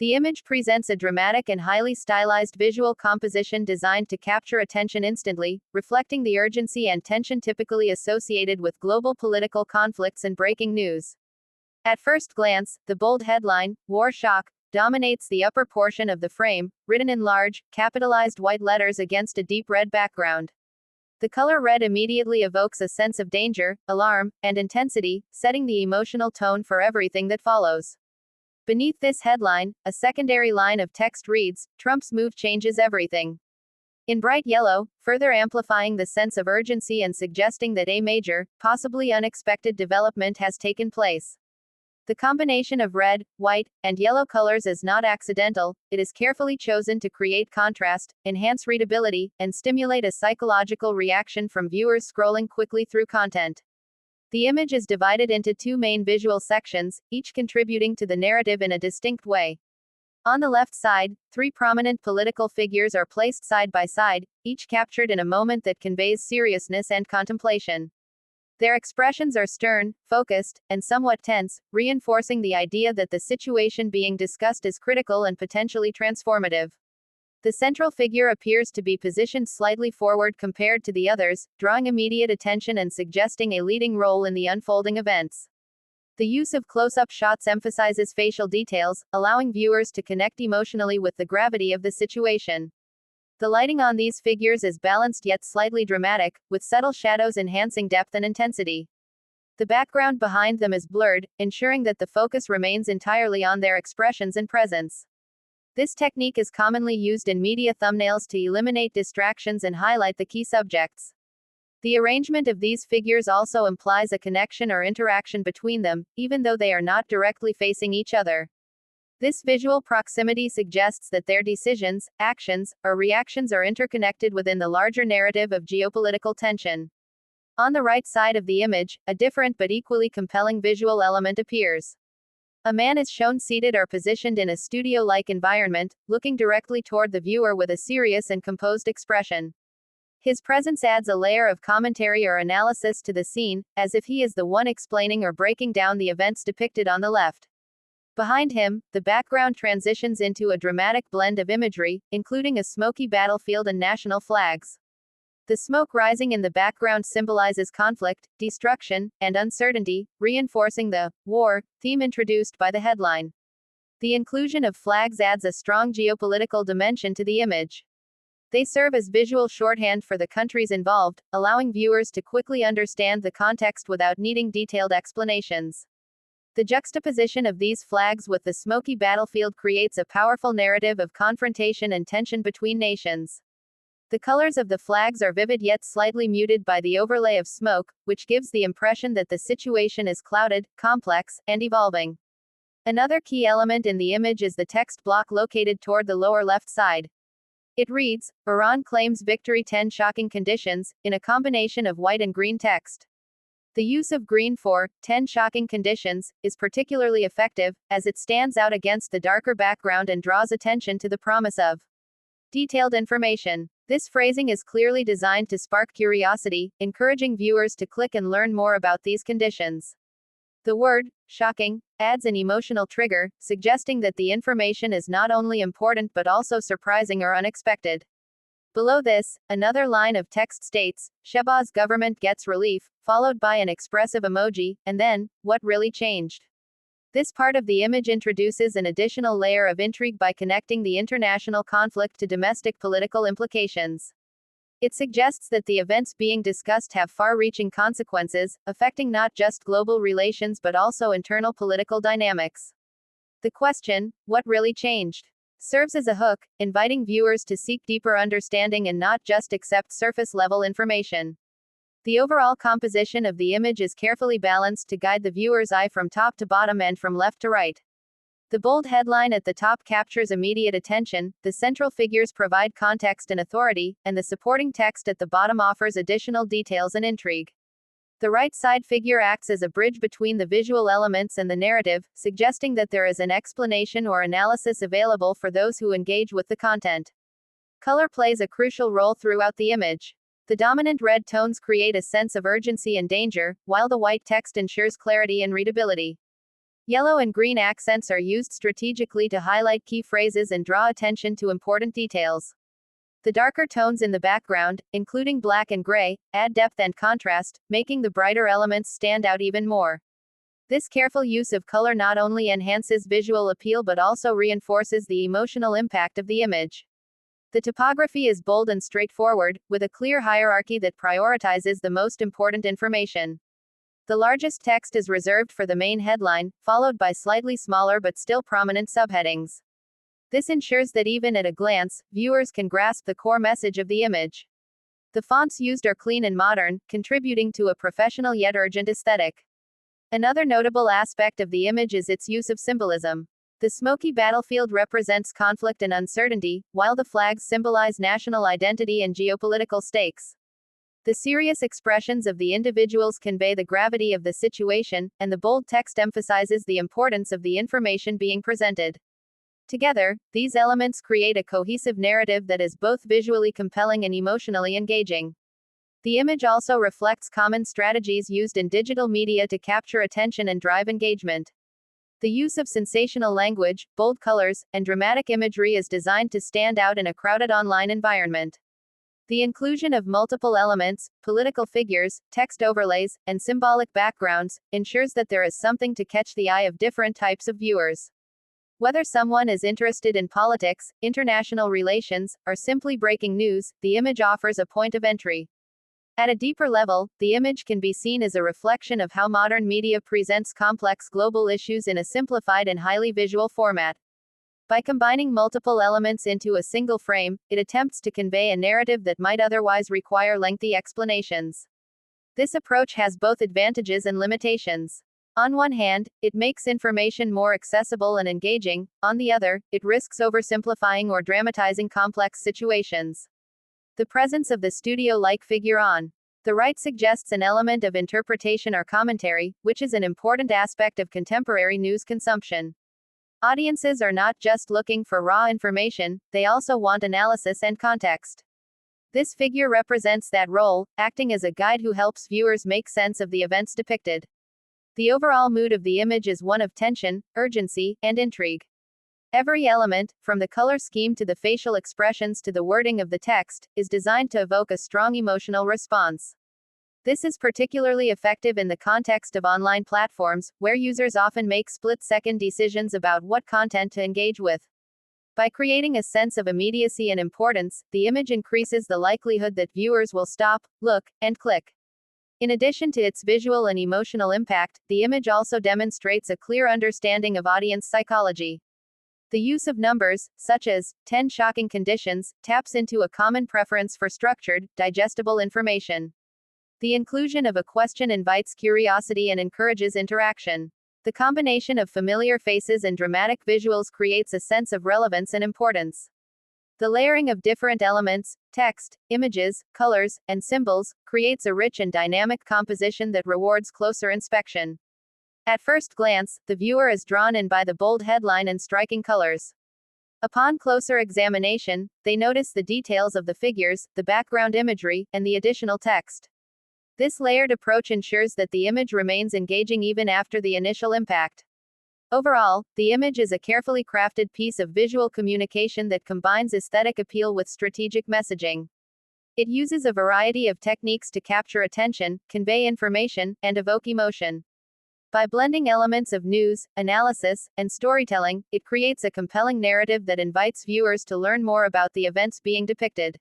The image presents a dramatic and highly stylized visual composition designed to capture attention instantly, reflecting the urgency and tension typically associated with global political conflicts and breaking news. At first glance, the bold headline, War Shock, dominates the upper portion of the frame, written in large, capitalized white letters against a deep red background. The color red immediately evokes a sense of danger, alarm, and intensity, setting the emotional tone for everything that follows. Beneath this headline, a secondary line of text reads, Trump's move changes everything. In bright yellow, further amplifying the sense of urgency and suggesting that a major, possibly unexpected development has taken place. The combination of red, white, and yellow colors is not accidental, it is carefully chosen to create contrast, enhance readability, and stimulate a psychological reaction from viewers scrolling quickly through content. The image is divided into two main visual sections, each contributing to the narrative in a distinct way. On the left side, three prominent political figures are placed side by side, each captured in a moment that conveys seriousness and contemplation. Their expressions are stern, focused, and somewhat tense, reinforcing the idea that the situation being discussed is critical and potentially transformative. The central figure appears to be positioned slightly forward compared to the others, drawing immediate attention and suggesting a leading role in the unfolding events. The use of close-up shots emphasizes facial details, allowing viewers to connect emotionally with the gravity of the situation. The lighting on these figures is balanced yet slightly dramatic, with subtle shadows enhancing depth and intensity. The background behind them is blurred, ensuring that the focus remains entirely on their expressions and presence. This technique is commonly used in media thumbnails to eliminate distractions and highlight the key subjects. The arrangement of these figures also implies a connection or interaction between them, even though they are not directly facing each other. This visual proximity suggests that their decisions, actions, or reactions are interconnected within the larger narrative of geopolitical tension. On the right side of the image, a different but equally compelling visual element appears. A man is shown seated or positioned in a studio-like environment, looking directly toward the viewer with a serious and composed expression. His presence adds a layer of commentary or analysis to the scene, as if he is the one explaining or breaking down the events depicted on the left. Behind him, the background transitions into a dramatic blend of imagery, including a smoky battlefield and national flags. The smoke rising in the background symbolizes conflict, destruction, and uncertainty, reinforcing the war theme introduced by the headline. The inclusion of flags adds a strong geopolitical dimension to the image. They serve as visual shorthand for the countries involved, allowing viewers to quickly understand the context without needing detailed explanations. The juxtaposition of these flags with the smoky battlefield creates a powerful narrative of confrontation and tension between nations. The colors of the flags are vivid yet slightly muted by the overlay of smoke, which gives the impression that the situation is clouded, complex, and evolving. Another key element in the image is the text block located toward the lower left side. It reads, Iran claims victory 10 shocking conditions, in a combination of white and green text. The use of green for 10 shocking conditions is particularly effective, as it stands out against the darker background and draws attention to the promise of detailed information. This phrasing is clearly designed to spark curiosity, encouraging viewers to click and learn more about these conditions. The word, shocking, adds an emotional trigger, suggesting that the information is not only important but also surprising or unexpected. Below this, another line of text states, Shehbaz government gets relief, followed by an expressive emoji, and then, what really changed? This part of the image introduces an additional layer of intrigue by connecting the international conflict to domestic political implications. It suggests that the events being discussed have far-reaching consequences, affecting not just global relations but also internal political dynamics. The question, what really changed? Serves as a hook, inviting viewers to seek deeper understanding and not just accept surface-level information. The overall composition of the image is carefully balanced to guide the viewer's eye from top to bottom and from left to right. The bold headline at the top captures immediate attention, the central figures provide context and authority, and the supporting text at the bottom offers additional details and intrigue. The right side figure acts as a bridge between the visual elements and the narrative, suggesting that there is an explanation or analysis available for those who engage with the content. Color plays a crucial role throughout the image. The dominant red tones create a sense of urgency and danger, while the white text ensures clarity and readability. Yellow and green accents are used strategically to highlight key phrases and draw attention to important details. The darker tones in the background, including black and gray, add depth and contrast, making the brighter elements stand out even more. This careful use of color not only enhances visual appeal but also reinforces the emotional impact of the image. The typography is bold and straightforward, with a clear hierarchy that prioritizes the most important information. The largest text is reserved for the main headline, followed by slightly smaller but still prominent subheadings. This ensures that even at a glance, viewers can grasp the core message of the image. The fonts used are clean and modern, contributing to a professional yet urgent aesthetic. Another notable aspect of the image is its use of symbolism. The smoky battlefield represents conflict and uncertainty, while the flags symbolize national identity and geopolitical stakes. The serious expressions of the individuals convey the gravity of the situation, and the bold text emphasizes the importance of the information being presented. Together, these elements create a cohesive narrative that is both visually compelling and emotionally engaging. The image also reflects common strategies used in digital media to capture attention and drive engagement. The use of sensational language, bold colors, and dramatic imagery is designed to stand out in a crowded online environment. The inclusion of multiple elements, political figures, text overlays, and symbolic backgrounds, ensures that there is something to catch the eye of different types of viewers. Whether someone is interested in politics, international relations, or simply breaking news, the image offers a point of entry. At a deeper level, the image can be seen as a reflection of how modern media presents complex global issues in a simplified and highly visual format. By combining multiple elements into a single frame, it attempts to convey a narrative that might otherwise require lengthy explanations. This approach has both advantages and limitations. On one hand, it makes information more accessible and engaging; on the other, it risks oversimplifying or dramatizing complex situations. The presence of the studio-like figure on the right suggests an element of interpretation or commentary, which is an important aspect of contemporary news consumption. Audiences are not just looking for raw information, they also want analysis and context. This figure represents that role, acting as a guide who helps viewers make sense of the events depicted. The overall mood of the image is one of tension, urgency, and intrigue. Every element, from the color scheme to the facial expressions to the wording of the text, is designed to evoke a strong emotional response. This is particularly effective in the context of online platforms, where users often make split-second decisions about what content to engage with. By creating a sense of immediacy and importance, the image increases the likelihood that viewers will stop, look, and click. In addition to its visual and emotional impact, the image also demonstrates a clear understanding of audience psychology. The use of numbers, such as 10 shocking conditions, taps into a common preference for structured, digestible information. The inclusion of a question invites curiosity and encourages interaction. The combination of familiar faces and dramatic visuals creates a sense of relevance and importance. The layering of different elements, text, images, colors, and symbols, creates a rich and dynamic composition that rewards closer inspection. At first glance, the viewer is drawn in by the bold headline and striking colors. Upon closer examination, they notice the details of the figures, the background imagery, and the additional text. This layered approach ensures that the image remains engaging even after the initial impact. Overall, the image is a carefully crafted piece of visual communication that combines aesthetic appeal with strategic messaging. It uses a variety of techniques to capture attention, convey information, and evoke emotion. By blending elements of news, analysis, and storytelling, it creates a compelling narrative that invites viewers to learn more about the events being depicted.